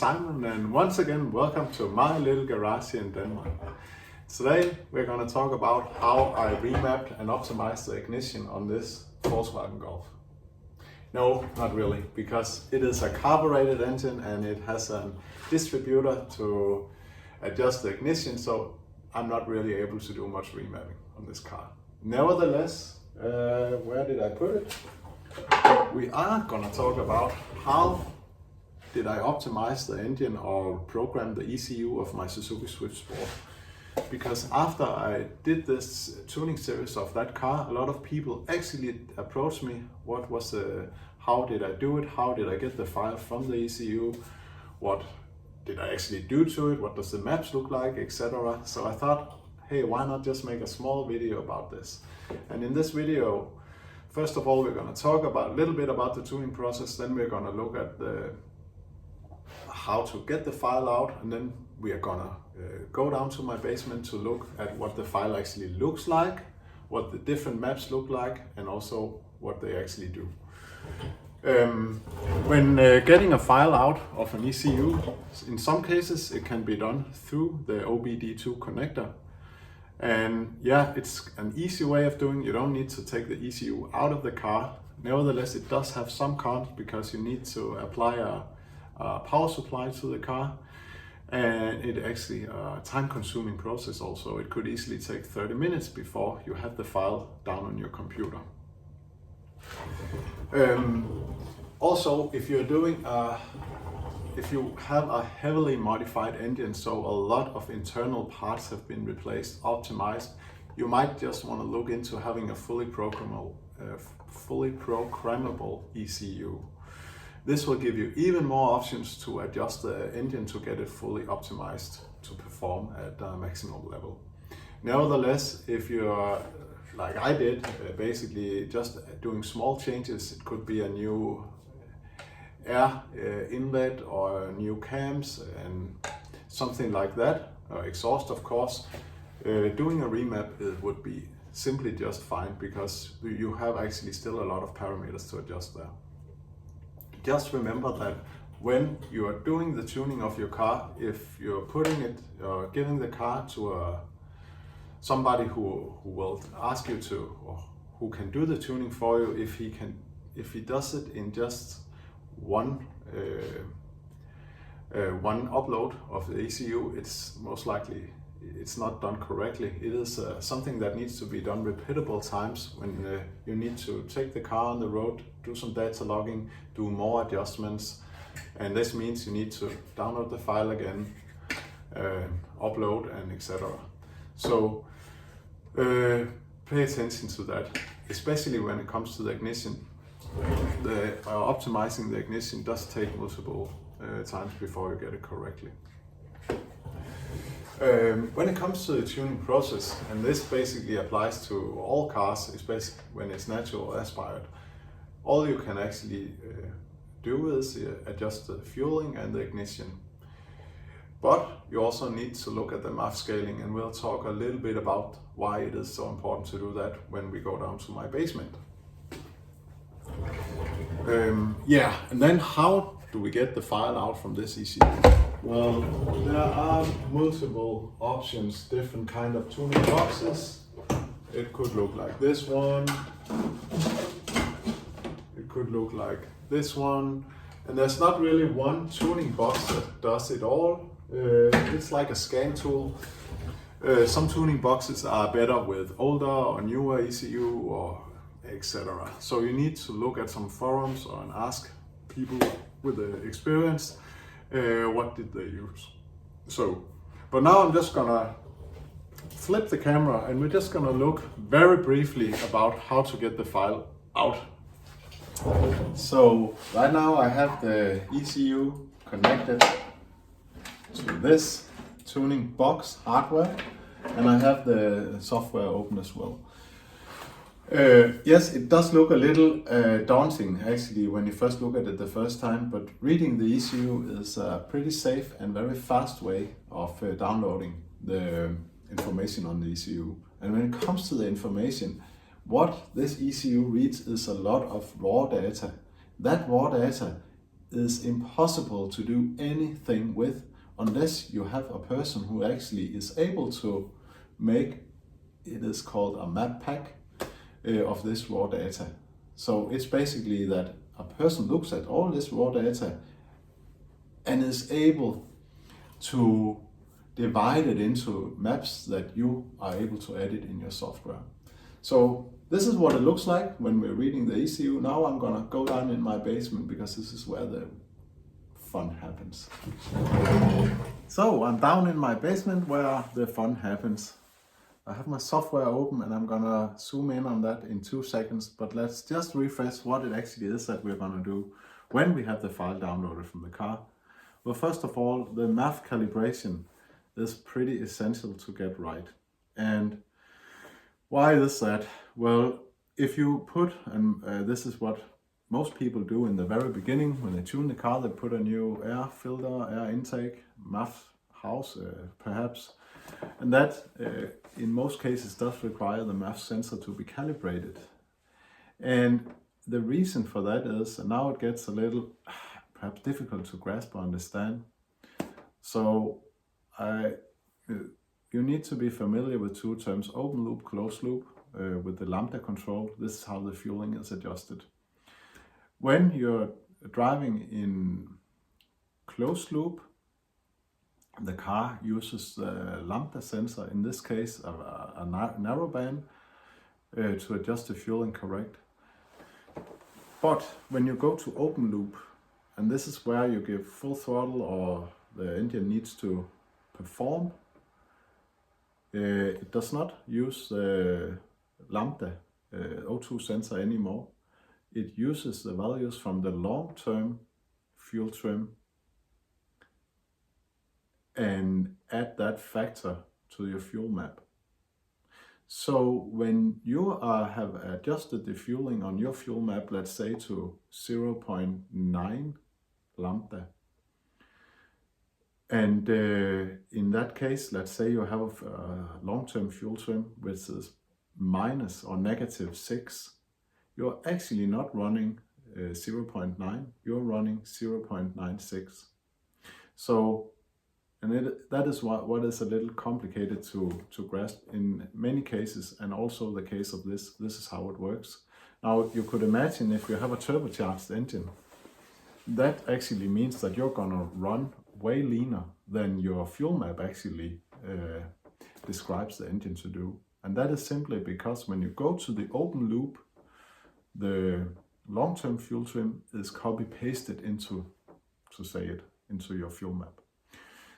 Simon, and once again welcome to my little garage here in Denmark. Today we're going to talk about how I remapped and optimized the ignition on this Volkswagen Golf. No, not really, because it is a carbureted engine and it has a distributor to adjust the ignition, so I'm not really able to do much remapping on this car. Nevertheless, where did I put it? We are going to talk about how did I optimize the engine or program the ECU of my Suzuki Swift Sport. Because after I did this tuning series of that car, a lot of people actually approached me. How did I do it? How did I get the file from the ECU? What did I actually do to it? What does the maps look like, etc. So I thought, hey, why not just make a small video about this? And in this video, first of all, we're going to talk a little bit about the tuning process. Then we're going to look at how to get the file out, and then we are going to go down to my basement to look at what the file actually looks like, what the different maps look like, and also what they actually do. When getting a file out of an ECU, in some cases it can be done through the OBD2 connector. And yeah, it's an easy way of doing it. You don't need to take the ECU out of the car. Nevertheless, it does have some cons because you need to apply a power supply to the car. And it actually a time-consuming process also. It could easily take 30 minutes before you have the file down on your computer. Also, if you have a heavily modified engine, so a lot of internal parts have been replaced, optimized, you might just want to look into having a fully programmable ECU. This will give you even more options to adjust the engine to get it fully optimized to perform at a maximum level. Nevertheless, if you're like I did, basically just doing small changes, it could be a new air inlet or new cams and something like that, exhaust of course, doing a remap would be simply just fine because you have actually still a lot of parameters to adjust there. Just remember that when you are doing the tuning of your car, if you're putting it, giving the car to somebody who will ask you to, or who can do the tuning for you, if he does it in just one upload of the ECU, it's most likely it's not done correctly. It is something that needs to be done repeatable times when you need to take the car on the road, do some data logging, do more adjustments, and this means you need to download the file again, upload, and etc. So pay attention to that, especially when it comes to the ignition. Optimizing the ignition does take multiple times before you get it correctly. When it comes to the tuning process, and this basically applies to all cars, especially when it's natural aspired, all you can actually do is adjust the fueling and the ignition. But you also need to look at the MAF scaling, and we'll talk a little bit about why it is so important to do that when we go down to my basement. And then how do we get the file out from this ECU? Well, there are multiple options, different kind of tuning boxes. It could look like this one. It could look like this one. And there's not really one tuning box that does it all. It's like a scan tool. Some tuning boxes are better with older or newer ECU or etc. So you need to look at some forums and ask people with the experience what did they use. But now I'm just gonna flip the camera and we're just gonna look very briefly about how to get the file out. So right now I have the ECU connected to this tuning box hardware, and I have the software open as well. Yes, it does look a little daunting actually when you first look at it the first time, but reading the ECU is a pretty safe and very fast way of downloading the information on the ECU. And when it comes to the information, what this ECU reads is a lot of raw data. That raw data is impossible to do anything with unless you have a person who actually is able to make, it is called a map pack of this raw data. So it's basically that a person looks at all this raw data and is able to divide it into maps that you are able to edit in your software. So this is what it looks like when we're reading the ECU. Now I'm gonna go down in my basement because this is where the fun happens. So I'm down in my basement where the fun happens. I have my software open and I'm gonna zoom in on that in 2 seconds, but let's just refresh what it actually is that we're gonna do when we have the file downloaded from the car. Well, first of all, the MAF calibration is pretty essential to get right. And why is that? Well, if you put, and this is what most people do in the very beginning, when they tune the car, they put a new air filter, air intake, MAF house perhaps, and that in most cases does require the MAF sensor to be calibrated. And the reason for that is, and now it gets a little perhaps difficult to grasp or understand. So you need to be familiar with two terms, open loop, closed loop. With the lambda control, this is how the fueling is adjusted. When you're driving in closed loop, the car uses the lambda sensor, in this case a narrowband, to adjust the fueling correct. But when you go to open loop, and this is where you give full throttle or the engine needs to perform, it does not use the lambda O2 sensor anymore. It uses the values from the long-term fuel trim and add that factor to your fuel map. So when you have adjusted the fueling on your fuel map, let's say to 0.9 lambda, and in that case, let's say you have a long-term fuel trim which is minus or negative 6, you're actually not running 0.9, you're running 0.96. So, and that is what is a little complicated to grasp in many cases, and also the case of this is how it works. Now you could imagine if you have a turbocharged engine, that actually means that you're gonna run way leaner than your fuel map actually describes the engine to do. And that is simply because when you go to the open loop, the long-term fuel trim is copy-pasted into your fuel map.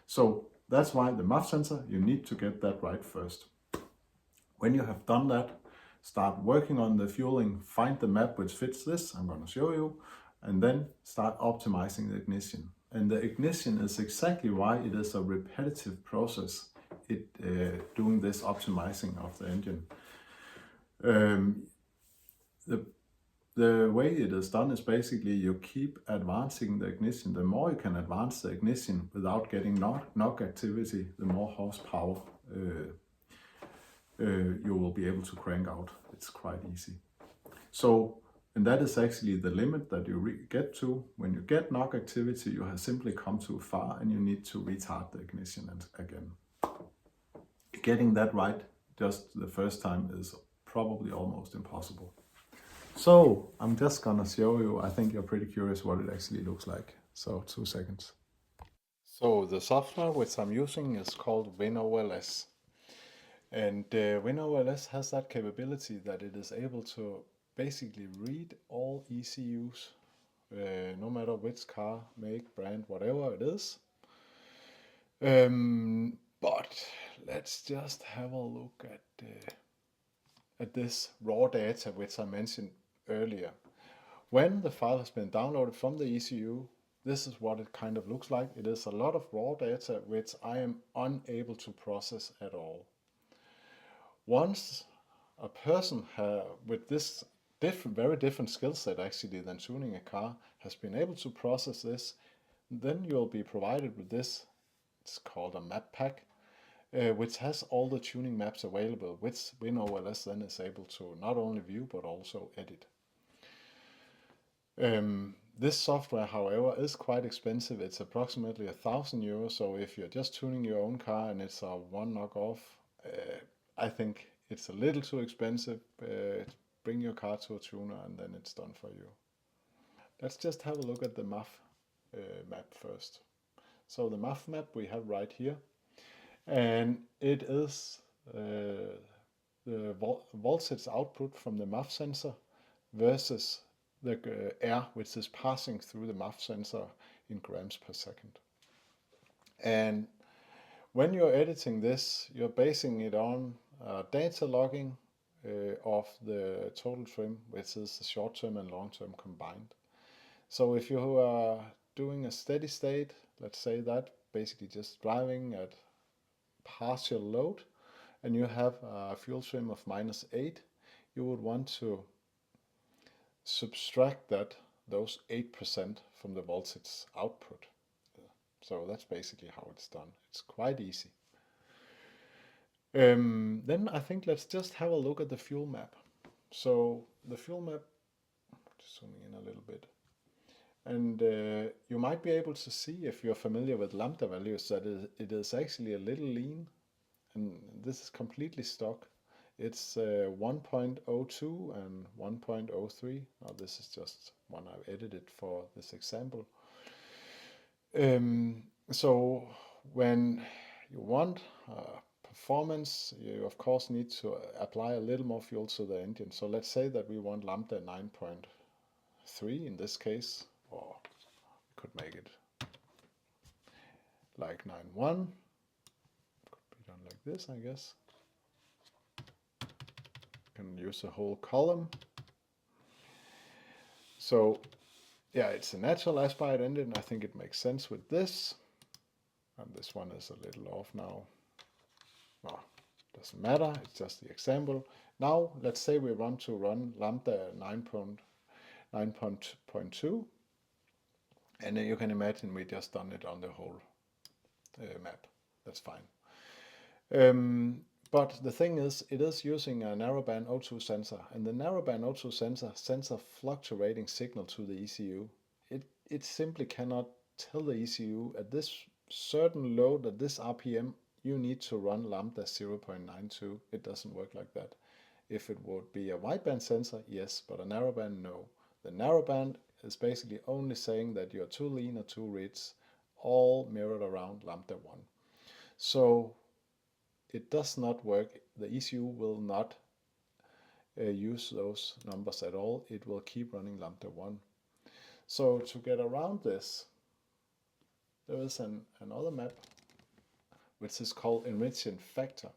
So that's why the MAF sensor, you need to get that right first. When you have done that, start working on the fueling, find the map which fits this, I'm going to show you, and then start optimizing the ignition. And the ignition is exactly why it is a repetitive process, doing this optimizing of the engine. The way it is done is basically you keep advancing the ignition. The more you can advance the ignition without getting knock activity, the more horsepower you will be able to crank out. It's quite easy. So, and that is actually the limit that you get to. When you get knock activity, you have simply come too far and you need to retard the ignition again. Getting that right just the first time is probably almost impossible. So I'm just gonna show you, I think you're pretty curious what it actually looks like. So 2 seconds. So the software which I'm using is called WinOLS. And WinOLS has that capability that it is able to basically read all ECUs, no matter which car, make, brand, whatever it is. But let's just have a look at this raw data which I mentioned earlier. When the file has been downloaded from the ECU, this is what it kind of looks like. It is a lot of raw data which I am unable to process at all. Once a person with this very different skill set actually than tuning a car has been able to process this, then you'll be provided with this, it's called a map pack, which has all the tuning maps available, which WinOLS then is able to not only view but also edit. This software, however, is quite expensive. It's approximately €1,000. So if you're just tuning your own car and it's a one knockoff, I think it's a little too expensive. Bring your car to a tuner and then it's done for you. Let's just have a look at the MAF map first. So the MAF map we have right here, and it is the voltage output from the MAF sensor versus the air which is passing through the MAF sensor in grams per second. And when you're editing this, you're basing it on data logging of the total trim, which is the short-term and long-term combined. So if you are doing a steady state, let's say that, basically just driving at partial load, and you have a fuel trim of -8, you would want to subtract those 8% from the voltage output. So that's basically how it's done. It's quite easy. Then I think let's just have a look at the fuel map. So the fuel map, just zooming in a little bit, and you might be able to see, if you're familiar with lambda values, that it is actually a little lean, and this is completely stock. It's 1.02 and 1.03. Now this is just one I've edited for this example. So when you want performance, you of course need to apply a little more fuel to the engine. So let's say that we want lambda 9.3 in this case, or we could make it like 9.1. Could be done like this, I guess. Can use a whole column. So yeah, it's a natural aspirated engine. I think it makes sense with this. And this one is a little off now. Oh, doesn't matter, it's just the example. Now let's say we want to run lambda 9.2, and then you can imagine we just done it on the whole map. That's fine. But the thing is, it is using a narrowband O2 sensor, and the narrowband O2 sensor sends a fluctuating signal to the ECU. It simply cannot tell the ECU at this certain load, at this RPM, you need to run lambda 0.92. It doesn't work like that. If it would be a wideband sensor, yes, but a narrowband, no. The narrowband is basically only saying that you're too lean or too rich, all mirrored around lambda 1. So it does not work. The ECU will not use those numbers at all. It will keep running lambda 1. So to get around this, there is another map which is called enrichment factor.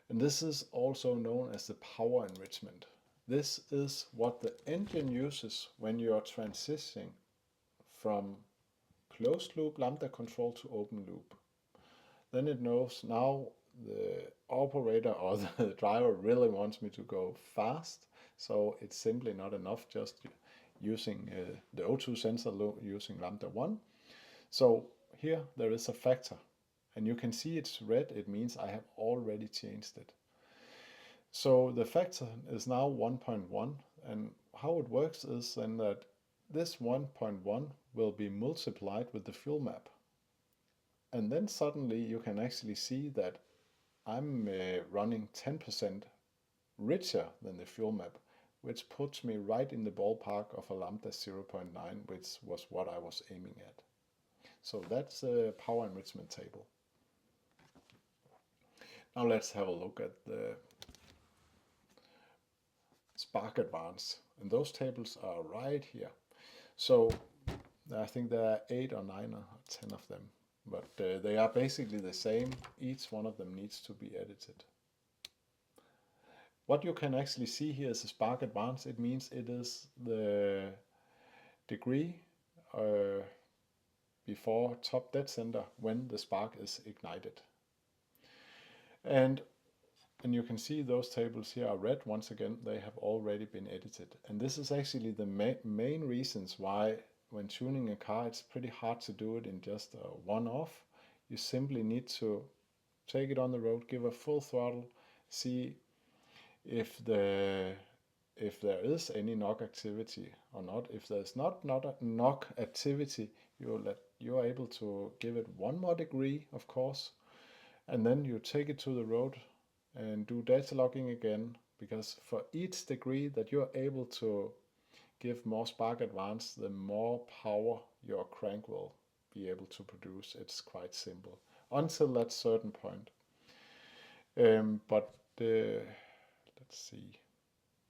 And this is also known as the power enrichment. This is what the engine uses when you are transitioning from closed loop lambda control to open loop. Then it knows now the operator or the driver really wants me to go fast, so it's simply not enough just using the O2 sensor using lambda 1. So here there is a factor, and you can see it's red. It means I have already changed it. So the factor is now 1.1, and how it works is then that this 1.1 will be multiplied with the fuel map. And then suddenly you can actually see that I'm running 10% richer than the fuel map, which puts me right in the ballpark of a lambda 0.9, which was what I was aiming at. So that's a power enrichment table. Now let's have a look at the Spark Advance, and those tables are right here. So I think there are 8 or 9 or 10 of them, but they are basically the same. Each one of them needs to be edited. What you can actually see here is a Spark Advance. It means it is the degree before top dead center when the spark is ignited. And you can see those tables here are red. Once again, they have already been edited. And this is actually the main reasons why when tuning a car, it's pretty hard to do it in just a one-off. You simply need to take it on the road, give a full throttle, see if the if there is any knock activity or not. If there's not a knock activity, you're able to give it 1 more degree, of course, and then you take it to the road and do data logging again, because for each degree that you're able to give more spark advance, the more power your crank will be able to produce. It's quite simple until that certain point. Let's see.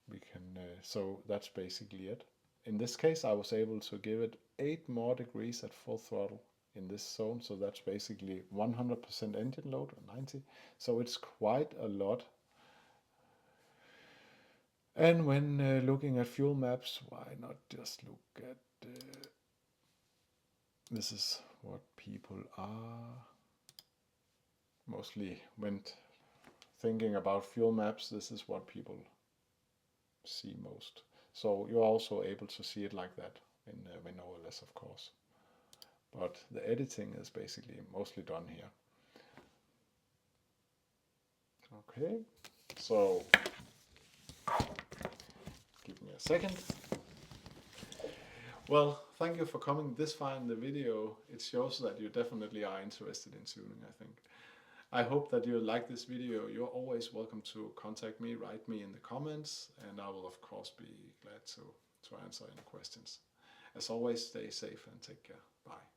We can. So that's basically it. In this case, I was able to give it 8 more degrees at full throttle in this zone. So that's basically 100% engine load, 90. So it's quite a lot. And when looking at fuel maps, why not just look at this is what people are mostly when thinking about fuel maps. This is what people see most. So you're also able to see it like that in WinOLS, of course. But the editing is basically mostly done here. Okay, so give me a second. Well, thank you for coming this far in the video. It shows that you definitely are interested in tuning, I think. I hope that you like this video. You're always welcome to contact me, write me in the comments, and I will of course be glad to answer any questions. As always, stay safe and take care. Bye.